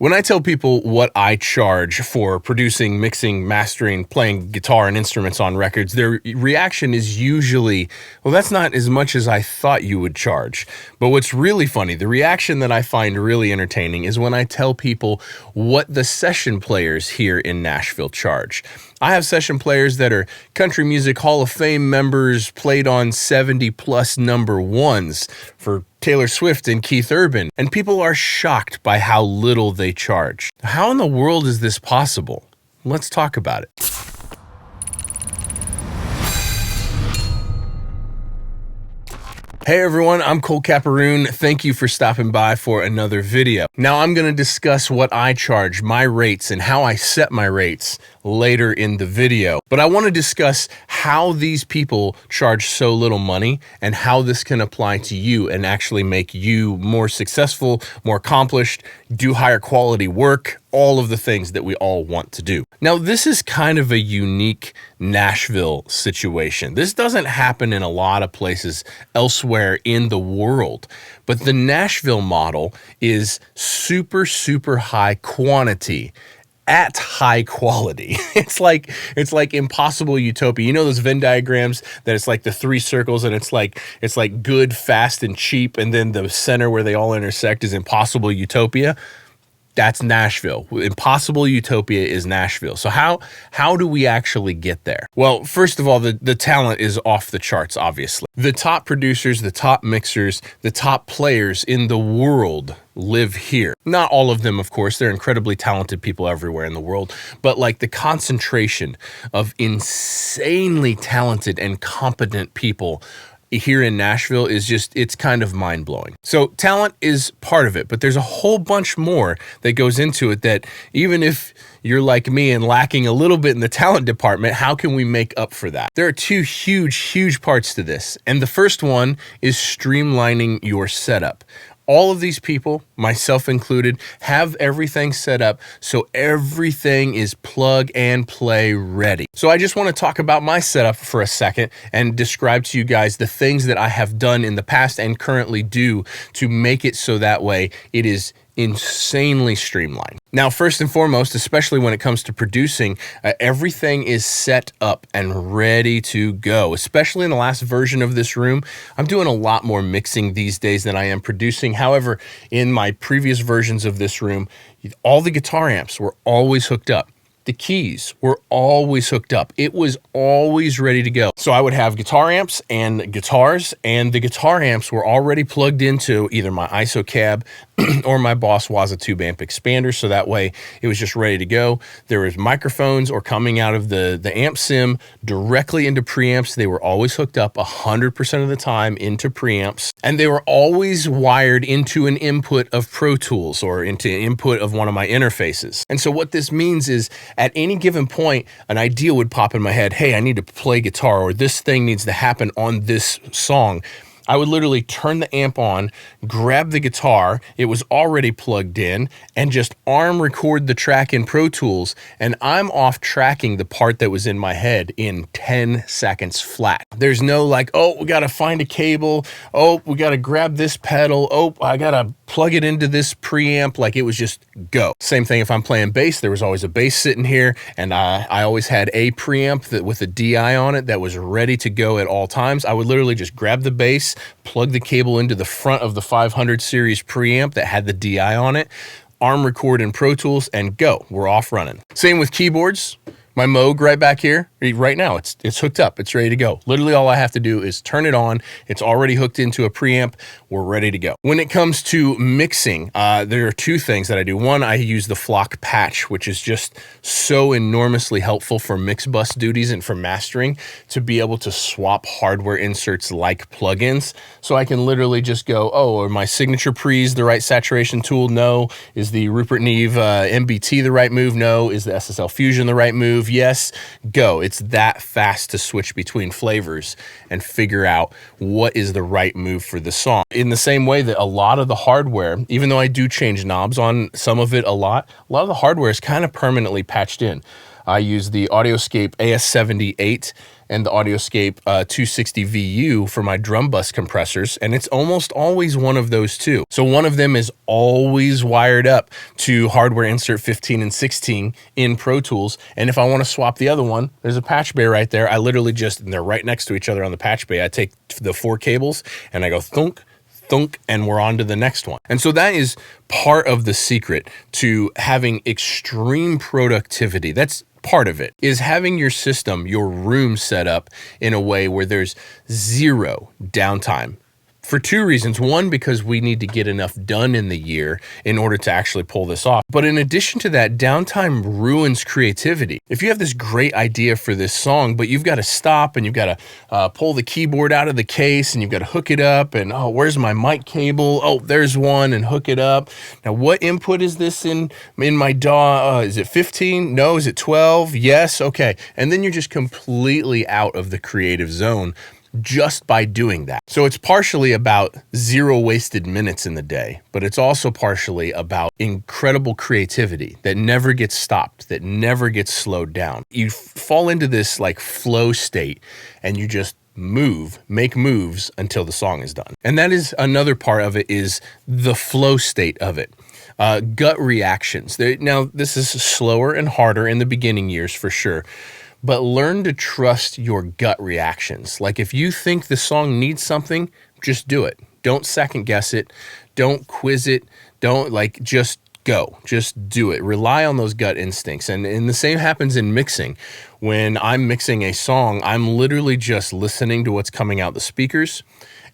When I tell people what I charge for producing, mixing, mastering, playing guitar and instruments on records, their reaction is usually, well, that's not as much as I thought you would charge. But what's really funny, the reaction that I find really entertaining is when I tell people what the session players here in Nashville charge. I have session players that are Country Music Hall of Fame members, played on 70 plus number ones for Taylor Swift and Keith Urban, and people are shocked by how little they charge. How in the world is this possible? Let's talk about it. Hey everyone, I'm Cole Caparoon. Thank you for stopping by for another video. Now I'm going to discuss what I charge, my rates, and how I set my rates later in the video. But I want to discuss how these people charge so little money and how this can apply to you and actually make you more successful, more accomplished, do higher quality work, all of the things that we all want to do. Now, this is kind of a unique Nashville situation. This doesn't happen in a lot of places elsewhere in the world, but the Nashville model is super, super high quantity at high quality. It's like impossible utopia. You know those Venn diagrams that it's like the three circles and it's like good, fast, and cheap, and then the center where they all intersect is impossible utopia? That's Nashville. Impossible utopia is Nashville. So how do we actually get there? Well, first of all, the talent is off the charts, obviously. The top producers, the top mixers, the top players in the world live here. Not all of them, of course. They're incredibly talented people everywhere in the world. But like the concentration of insanely talented and competent people here in Nashville is just, it's kind of mind-blowing. So talent is part of it, but there's a whole bunch more that goes into it that even if you're like me and lacking a little bit in the talent department, how can we make up for that? There are two huge parts to this. And the first one is streamlining your setup. All of these people, myself included, have everything set up so everything is plug and play ready. So I just want to talk about my setup for a second and describe to you guys the things that I have done in the past and currently do to make it so that way it is insanely streamlined. Now, first and foremost, especially when it comes to producing, everything is set up and ready to go. Especially in the last version of this room, I'm doing a lot more mixing these days than I am producing. However, in my previous versions of this room, all the guitar amps were always hooked up. The keys were always hooked up. It was always ready to go. So I would have guitar amps and guitars, and the guitar amps were already plugged into either my ISO cab or my Boss Waza tube amp expander, so that way it was just ready to go. There was microphones or coming out of the amp sim directly into preamps. They were always hooked up 100% of the time into preamps, and they were always wired into an input of Pro Tools or into input of one of my interfaces. And so what this means is at any given point, an idea would pop in my head. Hey, I need to play guitar, or this thing needs to happen on this song. I would literally turn the amp on, grab the guitar, it was already plugged in, and just arm record the track in Pro Tools, and I'm off tracking the part that was in my head in 10 seconds flat. There's no like, oh, we gotta find a cable, oh, we gotta grab this pedal, oh, I gotta plug it into this preamp. Like, it was just go. Same thing if I'm playing bass, there was always a bass sitting here, and I always had a preamp that with a DI on it that was ready to go at all times. I would literally just grab the bass, plug the cable into the front of the 500 series preamp that had the DI on it, arm record in Pro Tools, and go. We're off running. Same with keyboards. My Moog right back here, right now, it's hooked up. It's ready to go. Literally all I have to do is turn it on. It's already hooked into a preamp. We're ready to go. When it comes to mixing, there are two things that I do. One, I use the Flock patch, which is just so enormously helpful for mix bus duties and for mastering, to be able to swap hardware inserts like plugins. So I can literally just go, oh, are my signature pre's the right saturation tool? No. Is the Rupert Neve MBT the right move? No. Is the SSL Fusion the right move? Yes, go. It's that fast to switch between flavors and figure out what is the right move for the song. In the same way that a lot of the hardware, even though I do change knobs on some of it a lot of the hardware is kind of permanently patched in. I use the Audioscape AS78 and the Audioscape 260 VU for my drum bus compressors, and it's almost always one of those two. So one of them is always wired up to hardware insert 15 and 16 in Pro Tools, and if I want to swap the other one, there's a patch bay right there. I literally and they're right next to each other on the patch bay. I take the 4 cables and I go thunk, thunk, and we're on to the next one. And so that is part of the secret to having extreme productivity. That's part of it, is having your system, your room set up in a way where there's zero downtime. For 2 reasons. One, because we need to get enough done in the year in order to actually pull this off. But in addition to that, downtime ruins creativity. If you have this great idea for this song, but you've got to stop and you've got to pull the keyboard out of the case and you've got to hook it up and, oh, where's my mic cable? Oh, there's one, and hook it up. Now, what input is this in my DAW? Is it 15? No. Is it 12? Yes. Okay. And then you're just completely out of the creative zone just by doing that. So it's partially about 0 wasted minutes in the day, but it's also partially about incredible creativity that never gets stopped, that never gets slowed down. You fall into this like flow state and you just make moves until the song is done. And that is another part of it, is the flow state of it. Gut reactions. Now, this is slower and harder in the beginning years for sure, but learn to trust your gut reactions. Like if you think the song needs something, just do it. Don't second guess it. Don't quiz it. Just go. Just do it. Rely on those gut instincts. And the same happens in mixing. When I'm mixing a song, I'm literally just listening to what's coming out the speakers.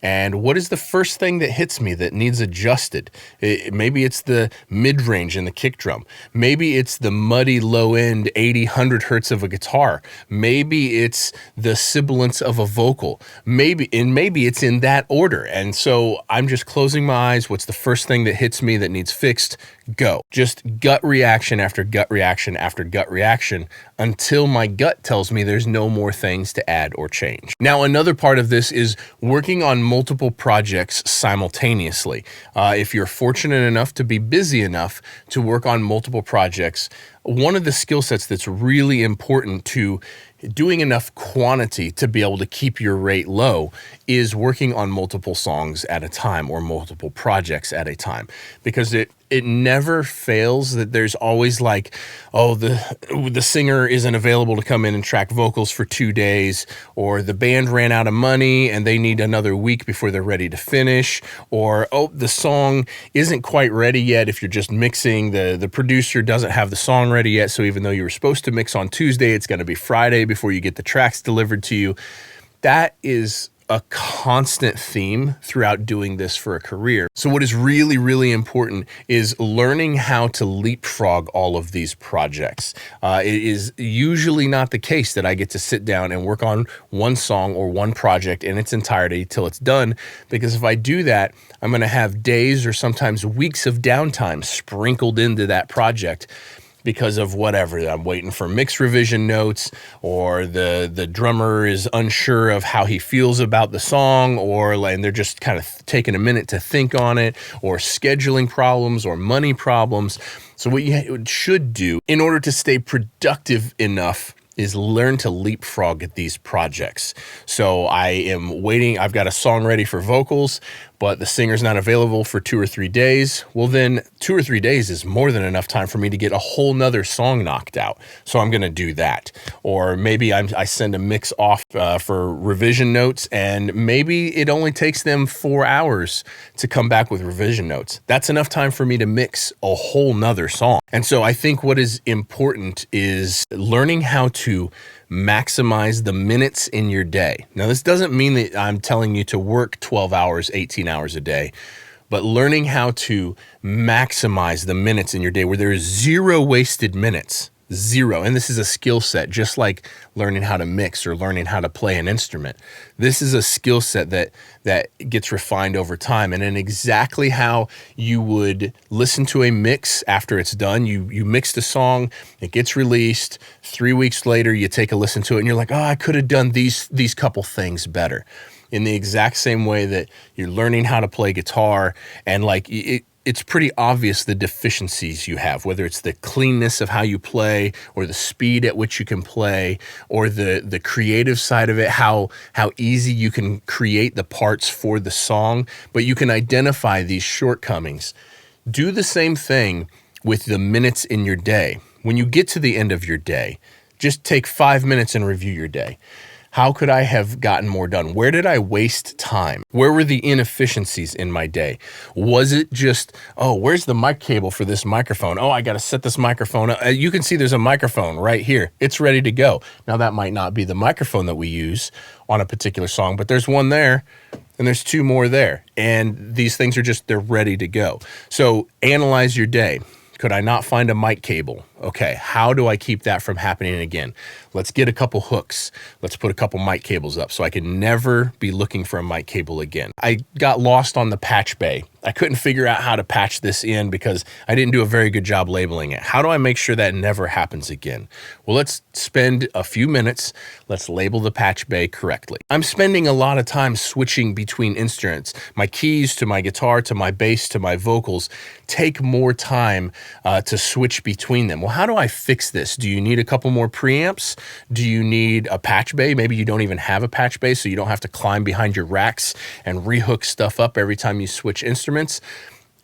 And what is the first thing that hits me that needs adjusted? Maybe it's the mid-range in the kick drum. Maybe it's the muddy low-end 80, 100 hertz of a guitar. Maybe it's the sibilance of a vocal. Maybe it's in that order. And so I'm just closing my eyes. What's the first thing that hits me that needs fixed? Go. Just gut reaction after gut reaction after gut reaction until my gut tells me there's no more things to add or change. Now, another part of this is working on multiple projects simultaneously. If you're fortunate enough to be busy enough to work on multiple projects, one of the skill sets that's really important to doing enough quantity to be able to keep your rate low is working on multiple songs at a time or multiple projects at a time, because it never fails that there's always like, oh, the singer isn't available to come in and track vocals for 2 days, or the band ran out of money and they need another week before they're ready to finish, or, oh, the song isn't quite ready yet. If you're just mixing, the producer doesn't have the song ready yet, so even though you were supposed to mix on Tuesday, it's going to be Friday before you get the tracks delivered to you. That is a constant theme throughout doing this for a career. So what is really, really important is learning how to leapfrog all of these projects. It is usually not the case that I get to sit down and work on one song or one project in its entirety till it's done, because if I do that, I'm going to have days or sometimes weeks of downtime sprinkled into that project because of whatever. I'm waiting for mix revision notes, or the drummer is unsure of how he feels about the song, and they're just kind of taking a minute to think on it, or scheduling problems or money problems. So what you should do in order to stay productive enough is learn to leapfrog at these projects. So I am waiting, I've got a song ready for vocals, but the singer's not available for 2 or 3 days. Well, then 2 or 3 days is more than enough time for me to get a whole nother song knocked out. So I'm gonna do that. Or maybe I send a mix off for revision notes, and maybe it only takes them 4 hours to come back with revision notes. That's enough time for me to mix a whole nother song. And so I think what is important is learning how to maximize the minutes in your day. Now, this doesn't mean that I'm telling you to work 12 hours, 18 hours a day, but learning how to maximize the minutes in your day where there is 0 wasted minutes. 0. And this is a skill set, just like learning how to mix or learning how to play an instrument. This is a skill set that gets refined over time. And in exactly how you would listen to a mix after it's done, you mixed a song, it gets released, 3 weeks later, you take a listen to it and you're like, oh, I could have done these couple things better. In the exact same way that you're learning how to play guitar, and like it's pretty obvious the deficiencies you have, whether it's the cleanness of how you play or the speed at which you can play or the creative side of it, how easy you can create the parts for the song, but you can identify these shortcomings. Do the same thing with the minutes in your day. When you get to the end of your day, just take 5 minutes and review your day. How could I have gotten more done? Where did I waste time? Where were the inefficiencies in my day? Was it just, oh, where's the mic cable for this microphone? Oh, I got to set this microphone up. You can see there's a microphone right here. It's ready to go. Now, that might not be the microphone that we use on a particular song, but there's one there and there's two more there. And these things are just, they're ready to go. So analyze your day. Could I not find a mic cable? Okay, how do I keep that from happening again? Let's get a couple hooks. Let's put a couple mic cables up so I can never be looking for a mic cable again. I got lost on the patch bay. I couldn't figure out how to patch this in because I didn't do a very good job labeling it. How do I make sure that never happens again? Well, let's spend a few minutes. Let's label the patch bay correctly. I'm spending a lot of time switching between instruments. My keys to my guitar, to my bass, to my vocals take more time to switch between them. Well, how do I fix this? Do you need a couple more preamps? Do you need a patch bay? Maybe you don't even have a patch bay, so you don't have to climb behind your racks and rehook stuff up every time you switch instruments.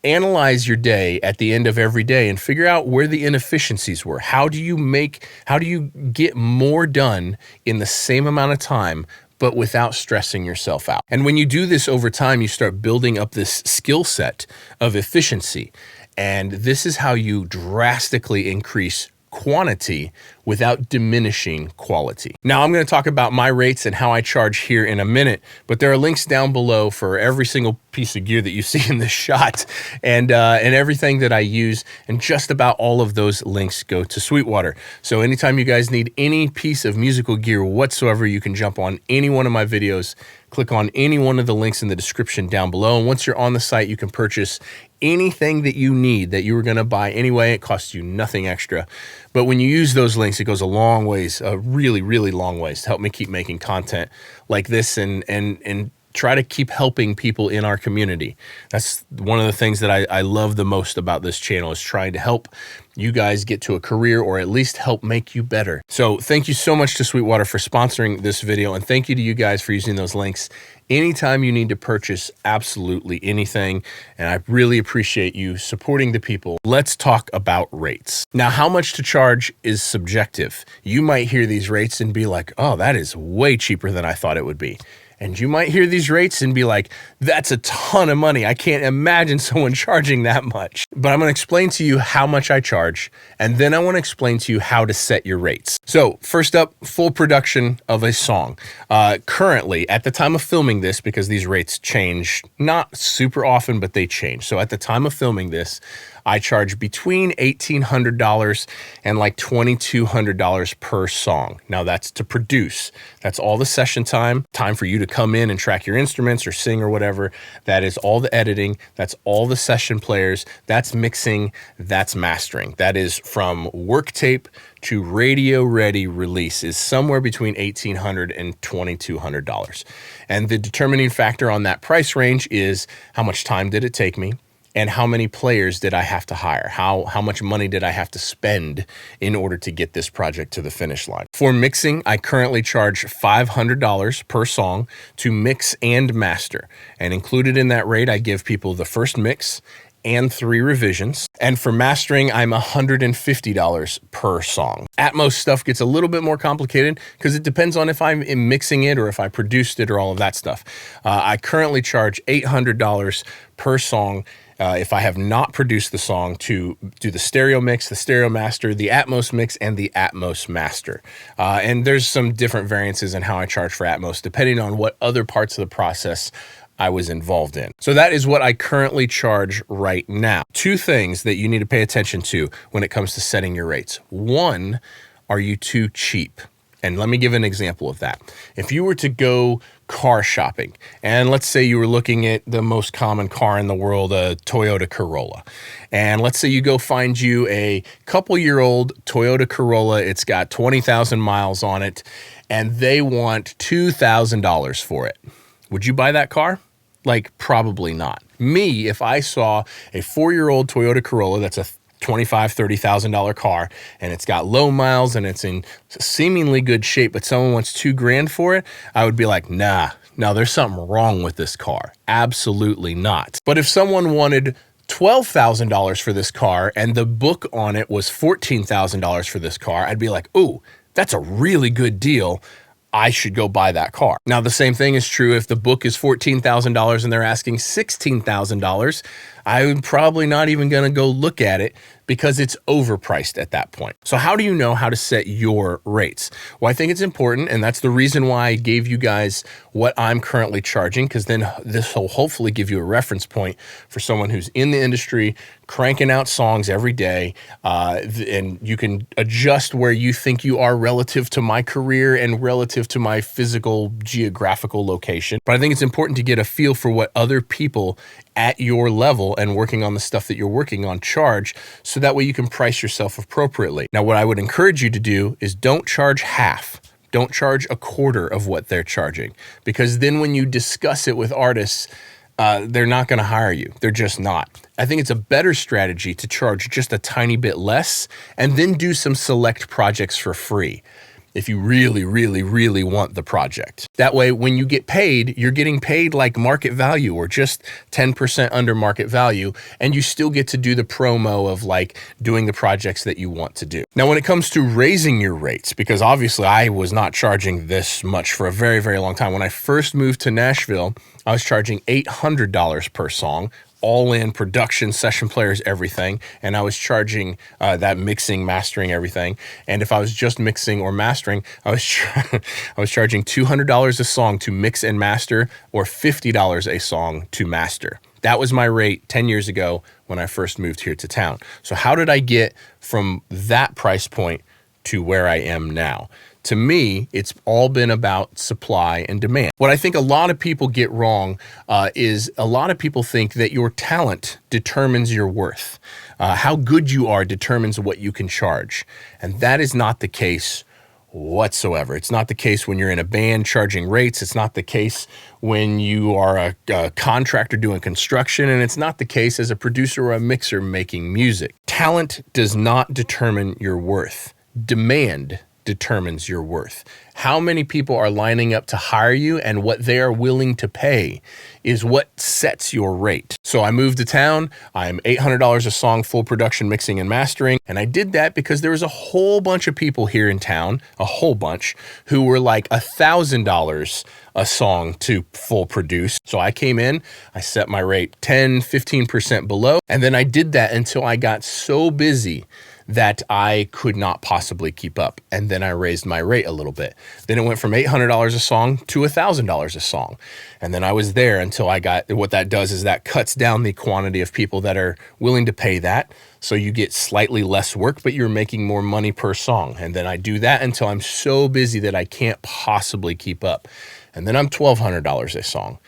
Analyze your day at the end of every day and figure out where the inefficiencies were. How do you get more done in the same amount of time, but without stressing yourself out? And when you do this over time, you start building up this skill set of efficiency. And this is how you drastically increase quantity without diminishing quality. Now, I'm going to talk about my rates and how I charge here in a minute, but there are links down below for every single piece of gear that you see in this shot and everything that I use, and just about all of those links go to Sweetwater. So anytime you guys need any piece of musical gear whatsoever, you can jump on any one of my videos, click on any one of the links in the description down below, and once you're on the site, you can purchase anything that you need that you were going to buy anyway. It costs you nothing extra. But when you use those links, it goes a long ways, a really, really long ways to help me keep making content like this and try to keep helping people in our community. That's one of the things that I love the most about this channel, is trying to help you guys get to a career, or at least help make you better. So thank you so much to Sweetwater for sponsoring this video, and thank you to you guys for using those links anytime you need to purchase absolutely anything. And I really appreciate you supporting the people. Let's talk about rates. Now, how much to charge is subjective. You might hear these rates and be like, oh, that is way cheaper than I thought it would be. And you might hear these rates and be like, that's a ton of money. I can't imagine someone charging that much. But I'm going to explain to you how much I charge, and then I want to explain to you how to set your rates. So first up, full production of a song. Currently, at the time of filming this, because these rates change not super often, but they change. So at the time of filming this, I charge between $1,800 and like $2,200 per song. Now that's to produce. That's all the session time for you to come in and track your instruments or sing or whatever. That is all the editing. That's all the session players. That's mixing. That's mastering. That is from work tape to radio ready release is somewhere between $1,800 and $2,200. And the determining factor on that price range is how much time did it take me? And how many players did I have to hire? How much money did I have to spend in order to get this project to the finish line? For mixing, I currently charge $500 per song to mix and master. And included in that rate, I give people the first mix and 3 revisions. And for mastering, I'm $150 per song. Atmos stuff gets a little bit more complicated because it depends on if I'm mixing it or if I produced it or all of that stuff. I currently charge $800 per song if I have not produced the song, to do the stereo mix, the stereo master, the Atmos mix, and the Atmos master. And there's some different variances in how I charge for Atmos, depending on what other parts of the process I was involved in. So that is what I currently charge right now. 2 things that you need to pay attention to when it comes to setting your rates. 1, are you too cheap? And let me give an example of that. If you were to go car shopping, and let's say you were looking at the most common car in the world, a Toyota Corolla, and let's say you go find you a couple-year-old Toyota Corolla, it's got 20,000 miles on it, and they want $2,000 for it. Would you buy that car? Like, probably not. Me, if I saw a 4-year-old Toyota Corolla that's a $25,000-$30,000 car and it's got low miles and it's in seemingly good shape, but someone wants $2,000 for it, I would be like, nah, no, there's something wrong with this car. Absolutely not. But if someone wanted $12,000 for this car and the book on it was $14,000 for this car, I'd be like, ooh, that's a really good deal. I should go buy that car. Now, the same thing is true if the book is $14,000 and they're asking $16,000. I'm probably not even going to go look at it because it's overpriced at that point. So how do you know how to set your rates? Well, I think it's important, and that's the reason why I gave you guys what I'm currently charging, because then this will hopefully give you a reference point for someone who's in the industry, cranking out songs every day, and you can adjust where you think you are relative to my career and relative to my physical geographical location. But I think it's important to get a feel for what other people at your level and working on the stuff that you're working on charge, so that way you can price yourself appropriately. Now, what I would encourage you to do is don't charge half. Don't charge a quarter of what they're charging, because then when you discuss it with artists, they're not going to hire you. They're just not. I think it's a better strategy to charge just a tiny bit less and then do some select projects for free if you really, really, really want the project. That way, when you get paid, you're getting paid like market value or just 10% under market value, and you still get to do the promo of like doing the projects that you want to do. Now, when it comes to raising your rates, because obviously I was not charging this much for a very, very long time. When I first moved to Nashville, I was charging $800 per song, all in production, session players, everything. And I was charging that mixing, mastering, everything. And if I was just mixing or mastering, I was charging $200 a song to mix and master, or $50 a song to master. That was my rate 10 years ago when I first moved here to town. So how did I get from that price point to where I am now? To me, it's all been about supply and demand. What I think a lot of people get wrong is a lot of people think that your talent determines your worth. How good you are determines what you can charge. And that is not the case whatsoever. It's not the case when you're in a band charging rates. It's not the case when you are a contractor doing construction. And it's not the case as a producer or a mixer making music. Talent does not determine your worth. Demand determines your worth. How many people are lining up to hire you and what they are willing to pay is what sets your rate. So I moved to town. I'm $800 a song, full production, mixing and mastering. And I did that because there was a whole bunch of people here in town, a whole bunch, who were like $1,000 a song to full produce. So I came in, I set my rate 10, 15% below. And then I did that until I got so busy that I could not possibly keep up. And then I raised my rate a little bit. Then it went from $800 a song to $1,000 a song. And then I was there until I got, what that does is that cuts down the quantity of people that are willing to pay that. So you get slightly less work, but you're making more money per song. And then I do that until I'm so busy that I can't possibly keep up. And then I'm $1,200 a song.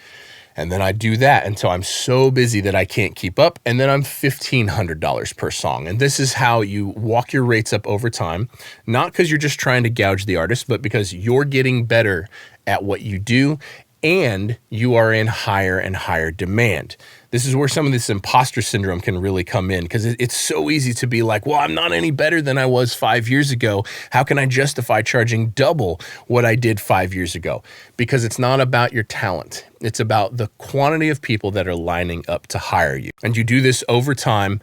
And then I do that until I'm so busy that I can't keep up. And then I'm $1,500 per song. And this is how you walk your rates up over time, not because you're just trying to gouge the artist, but because you're getting better at what you do and you are in higher and higher demand. This is where some of this imposter syndrome can really come in, because it's so easy to be like, well, I'm not any better than I was 5 years ago. How can I justify charging double what I did 5 years ago? Because it's not about your talent. It's about the quantity of people that are lining up to hire you. And you do this over time,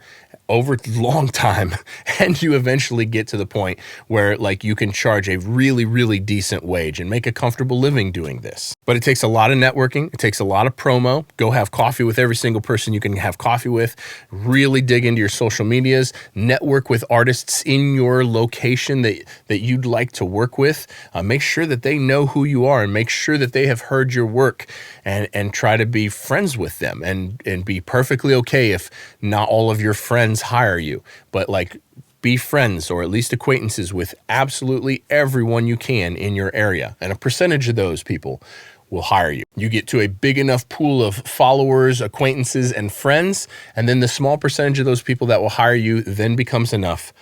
over a long time, and you eventually get to the point where like you can charge a really, really decent wage and make a comfortable living doing this. But it takes a lot of networking. It takes a lot of promo. Go have coffee with every single person you can have coffee with. Really dig into your social medias. Network with artists in your location that you'd like to work with. Make sure that they know who you are and make sure that they have heard your work, and try to be friends with them and be perfectly okay if not all of your friends hire you, but like be friends or at least acquaintances with absolutely everyone you can in your area. And a percentage of those people will hire you. You get to a big enough pool of followers, acquaintances, and friends, and then the small percentage of those people that will hire you then becomes enough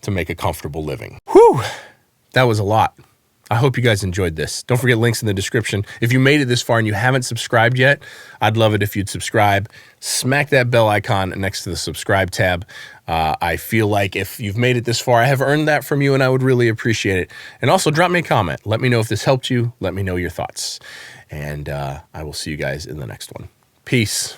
to make a comfortable living. Whew, that was a lot. I hope you guys enjoyed this. Don't forget links in the description. If you made it this far and you haven't subscribed yet, I'd love it if you'd subscribe. Smack that bell icon next to the subscribe tab. I feel like if you've made it this far, I have earned that from you, and I would really appreciate it. And also drop me a comment. Let me know if this helped you. Let me know your thoughts. And I will see you guys in the next one. Peace.